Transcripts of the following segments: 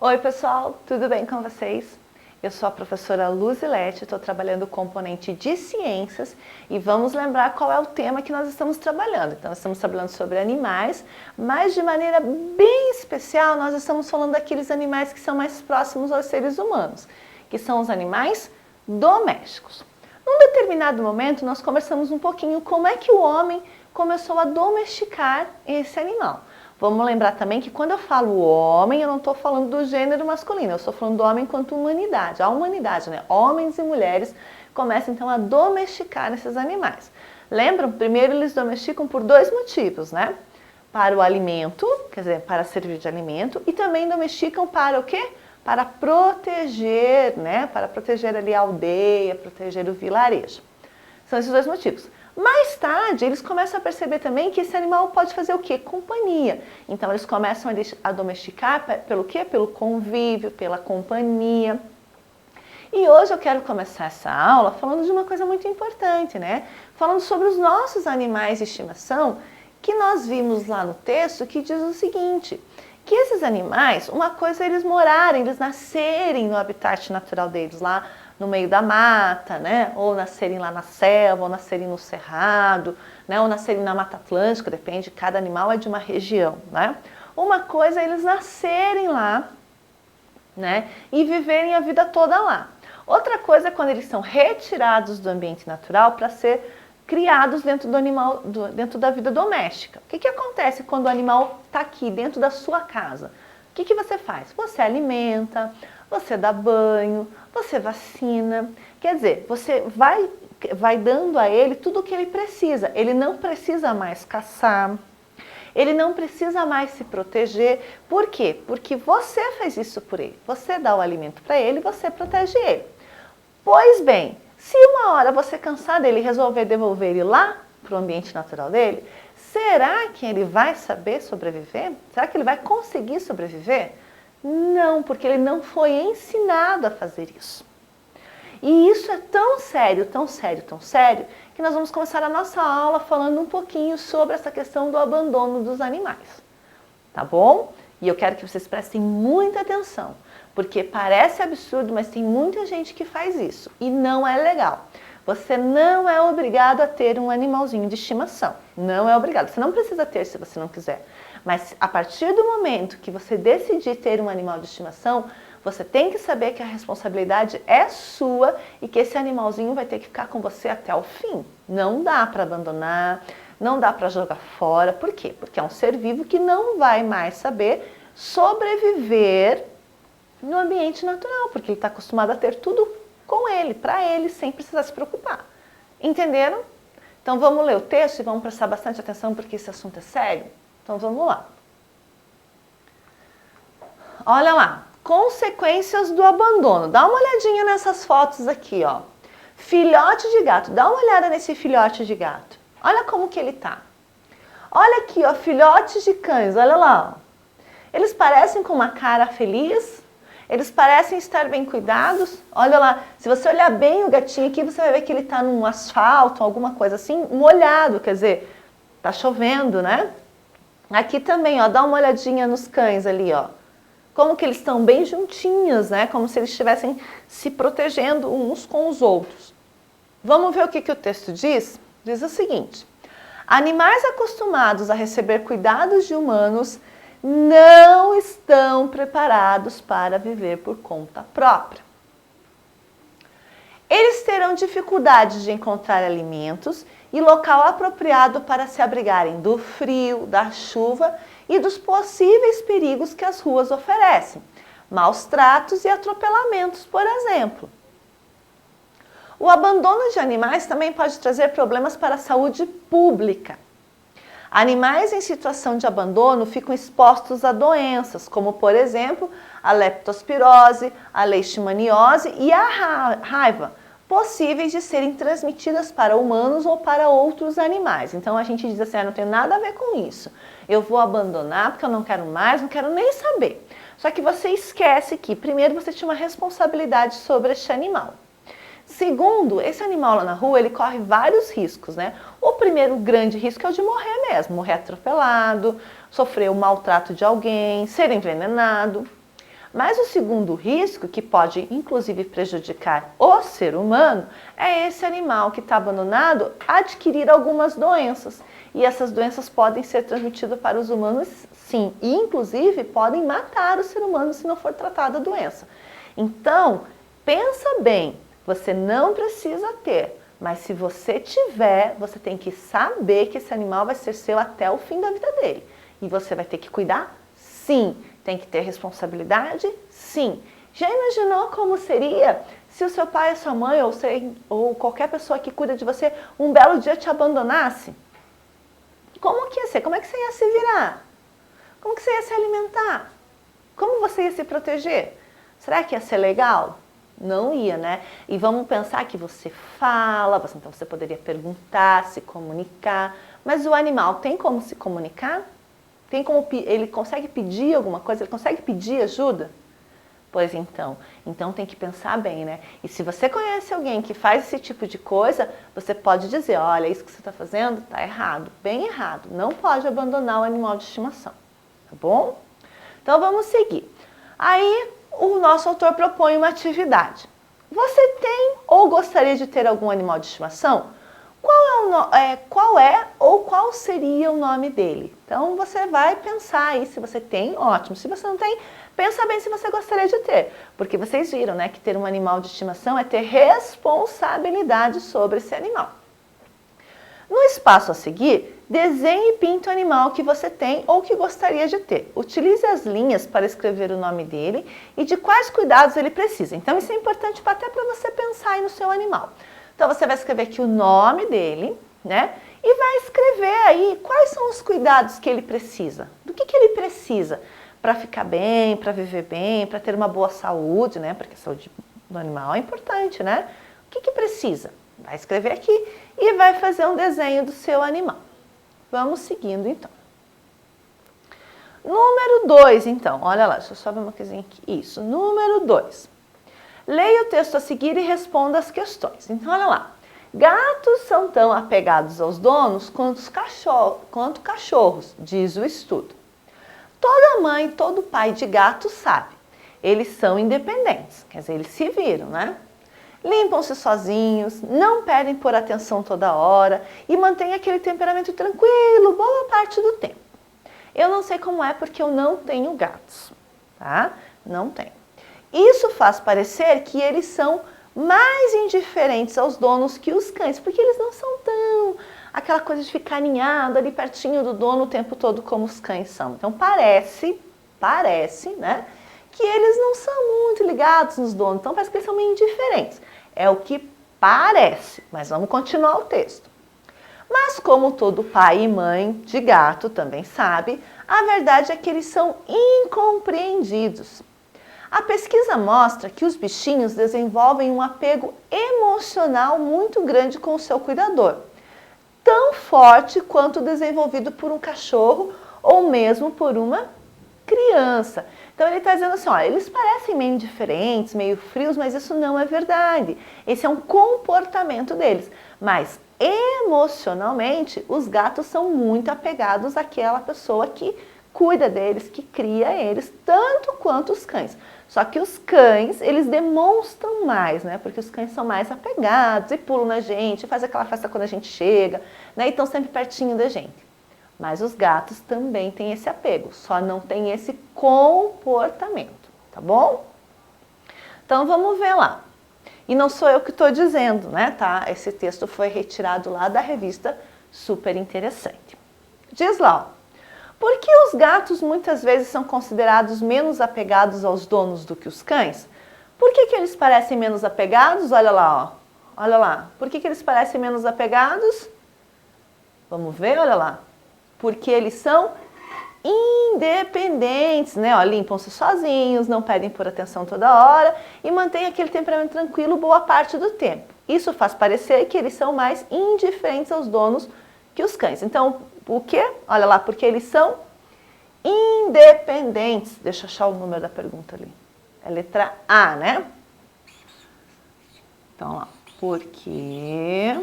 Oi pessoal, tudo bem com vocês? Eu sou a professora Luzilete, estou trabalhando o componente de ciências e vamos lembrar qual é o tema que nós estamos trabalhando. Então, nós estamos trabalhando sobre animais, mas de maneira bem especial nós estamos falando daqueles animais que são mais próximos aos seres humanos, que são os animais domésticos. Num determinado momento nós conversamos um pouquinho como é que o homem começou a domesticar esse animal. Vamos lembrar também que quando eu falo homem, eu não estou falando do gênero masculino, eu estou falando do homem enquanto humanidade. A humanidade, né? Homens e mulheres começam então a domesticar esses animais. Lembram? Primeiro eles domesticam por dois motivos, né? Para o alimento, quer dizer, para servir de alimento, e também domesticam para o quê? Para proteger, né? Para proteger ali a aldeia, proteger o vilarejo. São esses dois motivos. Mais tarde, eles começam a perceber também que esse animal pode fazer o quê? Companhia. Então, eles começam a domesticar pelo quê? Pelo convívio, pela companhia. E hoje eu quero começar essa aula falando de uma coisa muito importante, né? Falando sobre os nossos animais de estimação, que nós vimos lá no texto que diz o seguinte, que esses animais, uma coisa é eles morarem, eles nascerem no habitat natural deles, lá no meio da mata, né? Ou nascerem lá na selva, ou nascerem no cerrado, né? Ou nascerem na Mata Atlântica, depende, cada animal é de uma região, né? Uma coisa é eles nascerem lá, né? E viverem a vida toda lá. Outra coisa é quando eles são retirados do ambiente natural para ser criados dentro do animal, dentro da vida doméstica. O que acontece quando o animal está aqui, dentro da sua casa? O que você faz? Você alimenta, você dá banho, você vacina, quer dizer, você vai dando a ele tudo o que ele precisa. Ele não precisa mais caçar, ele não precisa mais se proteger. Por quê? Porque você faz isso por ele. Você dá o alimento para ele, você protege ele. Pois bem, se uma hora você cansar dele e resolver devolver ele lá para o ambiente natural dele, será que ele vai saber sobreviver? Será que ele vai conseguir sobreviver? Não, porque ele não foi ensinado a fazer isso. E isso é tão sério, tão sério, tão sério, que nós vamos começar a nossa aula falando um pouquinho sobre essa questão do abandono dos animais. Tá bom? E eu quero que vocês prestem muita atenção, porque parece absurdo, mas tem muita gente que faz isso e não é legal. Você não é obrigado a ter um animalzinho de estimação. Não é obrigado. Você não precisa ter se você não quiser. Mas a partir do momento que você decidir ter um animal de estimação, você tem que saber que a responsabilidade é sua e que esse animalzinho vai ter que ficar com você até o fim. Não dá para abandonar, não dá para jogar fora. Por quê? Porque é um ser vivo que não vai mais saber sobreviver no ambiente natural, porque ele está acostumado a ter tudo com ele, para ele, sem precisar se preocupar. Entenderam? Então vamos ler o texto e vamos prestar bastante atenção porque esse assunto é sério. Então vamos lá. Olha lá, consequências do abandono. Dá uma olhadinha nessas fotos aqui, ó. Filhote de gato, dá uma olhada nesse filhote de gato. Olha como que ele tá. Olha aqui, ó, filhotes de cães, olha lá. Ó. Eles parecem com uma cara feliz, eles parecem estar bem cuidados. Olha lá, se você olhar bem o gatinho aqui, você vai ver que ele tá num asfalto, alguma coisa assim, molhado, quer dizer, tá chovendo, né? Aqui também, ó, dá uma olhadinha nos cães ali, ó. Como que eles estão bem juntinhos, né? Como se eles estivessem se protegendo uns com os outros. Vamos ver o que o texto diz? Diz o seguinte: animais acostumados a receber cuidados de humanos não estão preparados para viver por conta própria. Eles terão dificuldade de encontrar alimentos e local apropriado para se abrigarem do frio, da chuva e dos possíveis perigos que as ruas oferecem, maus tratos e atropelamentos, por exemplo. O abandono de animais também pode trazer problemas para a saúde pública. Animais em situação de abandono ficam expostos a doenças, como, por exemplo, a leptospirose, a leishmaniose e a raiva, possíveis de serem transmitidas para humanos ou para outros animais. Então a gente diz assim, não tem nada a ver com isso. Eu vou abandonar porque eu não quero mais, não quero nem saber. Só que você esquece que, primeiro, você tinha uma responsabilidade sobre este animal. Segundo, esse animal lá na rua, ele corre vários riscos, né? O primeiro grande risco é o de morrer mesmo, morrer atropelado, sofrer o maltrato de alguém, ser envenenado. Mas o segundo risco, que pode inclusive prejudicar o ser humano, é esse animal que está abandonado adquirir algumas doenças. E essas doenças podem ser transmitidas para os humanos, sim, e inclusive podem matar o ser humano se não for tratada a doença. Então, pensa bem, você não precisa ter, mas se você tiver, você tem que saber que esse animal vai ser seu até o fim da vida dele. E você vai ter que cuidar? Sim. Tem que ter responsabilidade? Sim. Já imaginou como seria se o seu pai, a sua mãe ou qualquer pessoa que cuida de você um belo dia te abandonasse? Como que ia ser? Como é que você ia se virar? Como que você ia se alimentar? Como você ia se proteger? Será que ia ser legal? Não ia, né? E vamos pensar que você fala, então você poderia perguntar, se comunicar, mas o animal tem como se comunicar? Tem como, ele consegue pedir alguma coisa? Ele consegue pedir ajuda? Pois então tem que pensar bem, né? E se você conhece alguém que faz esse tipo de coisa, você pode dizer, olha, isso que você está fazendo está errado, bem errado. Não pode abandonar o animal de estimação, tá bom? Então vamos seguir. Aí o nosso autor propõe uma atividade. Você tem ou gostaria de ter algum animal de estimação? Qual é ou qual seria o nome dele? Então você vai pensar aí, se você tem, ótimo. Se você não tem, pensa bem se você gostaria de ter. Porque vocês viram, né, que ter um animal de estimação é ter responsabilidade sobre esse animal. No espaço a seguir, desenhe e pinte o animal que você tem ou que gostaria de ter. Utilize as linhas para escrever o nome dele e de quais cuidados ele precisa. Então isso é importante até para você pensar aí no seu animal. Então você vai escrever aqui o nome dele, né? E vai escrever aí quais são os cuidados que ele precisa. Do que ele precisa para ficar bem, para viver bem, para ter uma boa saúde, né? Porque a saúde do animal é importante, né? O que precisa? Vai escrever aqui e vai fazer um desenho do seu animal. Vamos seguindo então. Número 2, então. Olha lá, deixa eu só ver uma coisinha aqui. Isso, número 2. Leia o texto a seguir e responda as questões. Então, olha lá. Gatos são tão apegados aos donos quanto cachorros, diz o estudo. Toda mãe, todo pai de gato sabe. Eles são independentes, quer dizer, eles se viram, né? Limpam-se sozinhos, não pedem por atenção toda hora e mantêm aquele temperamento tranquilo boa parte do tempo. Eu não sei como é porque eu não tenho gatos, tá? Não tenho. Isso faz parecer que eles são mais indiferentes aos donos que os cães, porque eles não são tão aquela coisa de ficar aninhado ali pertinho do dono o tempo todo como os cães são. Então parece, né, que eles não são muito ligados nos donos, então parece que eles são meio indiferentes. É o que parece, mas vamos continuar o texto. Mas como todo pai e mãe de gato também sabe, a verdade é que eles são incompreendidos. A pesquisa mostra que os bichinhos desenvolvem um apego emocional muito grande com o seu cuidador, tão forte quanto desenvolvido por um cachorro ou mesmo por uma criança. Então ele está dizendo assim, olha, eles parecem meio indiferentes, meio frios, mas isso não é verdade. Esse é um comportamento deles. Mas emocionalmente, os gatos são muito apegados àquela pessoa que cuida deles, que cria eles, tanto quanto os cães. Só que os cães, eles demonstram mais, né? Porque os cães são mais apegados e pulam na gente, fazem aquela festa quando a gente chega, né? E estão sempre pertinho da gente. Mas os gatos também têm esse apego, só não tem esse comportamento, tá bom? Então vamos ver lá. E não sou eu que estou dizendo, né? Tá? Esse texto foi retirado lá da revista Super Interessante. Diz lá, ó. Por que os gatos muitas vezes são considerados menos apegados aos donos do que os cães? Por que eles parecem menos apegados? Olha lá, ó. Olha lá. Por que eles parecem menos apegados? Vamos ver, olha lá. Porque eles são independentes, né? Ó, limpam-se sozinhos, não pedem por atenção toda hora e mantêm aquele temperamento tranquilo boa parte do tempo. Isso faz parecer que eles são mais indiferentes aos donos que os cães. Então, o quê? Olha lá, porque eles são independentes. Deixa eu achar o número da pergunta ali. É letra A, né? Então, ó, porque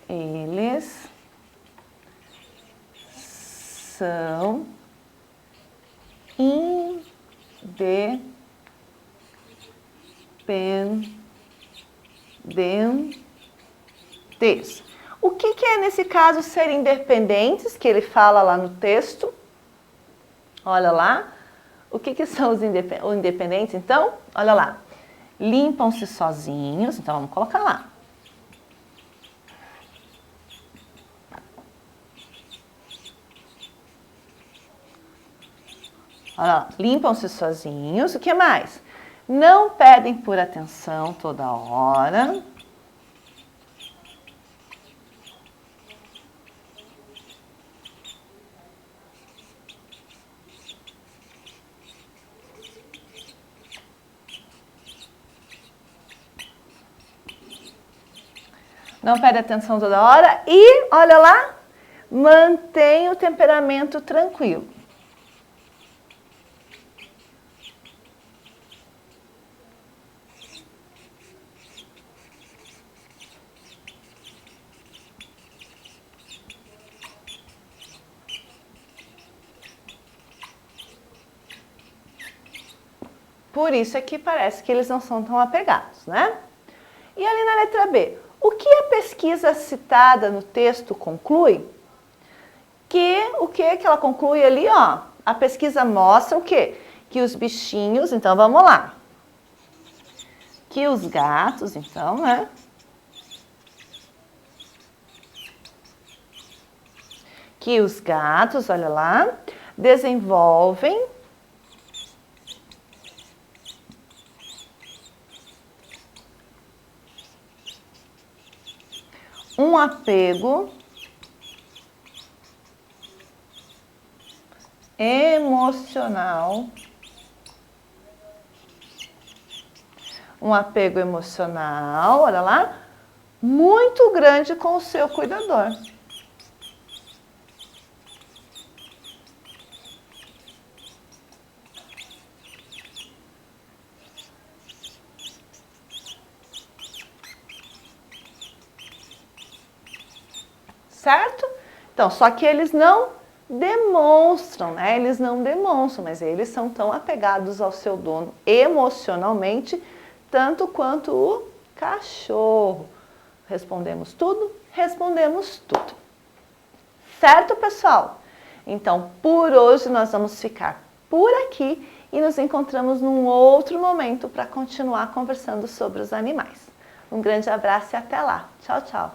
eles são independentes. O que é nesse caso ser independentes, que ele fala lá no texto? Olha lá. O que são os independentes, então? Olha lá. Limpam-se sozinhos, então vamos colocar lá. Olha lá, limpam-se sozinhos. O que mais? Não pedem por atenção toda hora. Não pede atenção toda hora e, olha lá, mantém o temperamento tranquilo. Por isso é que parece que eles não são tão apegados, né? E ali na letra B, o que a pesquisa citada no texto conclui? O que ela conclui ali, ó? A pesquisa mostra o quê? Que os bichinhos, então vamos lá. Que os gatos, então, né? Que os gatos, olha lá, desenvolvem um apego emocional. Um apego emocional, olha lá, muito grande com o seu cuidador. Certo? Então, só que eles não demonstram, né? Eles não demonstram, mas eles são tão apegados ao seu dono emocionalmente, tanto quanto o cachorro. Respondemos tudo? Respondemos tudo. Certo, pessoal? Então, por hoje nós vamos ficar por aqui e nos encontramos num outro momento para continuar conversando sobre os animais. Um grande abraço e até lá. Tchau, tchau.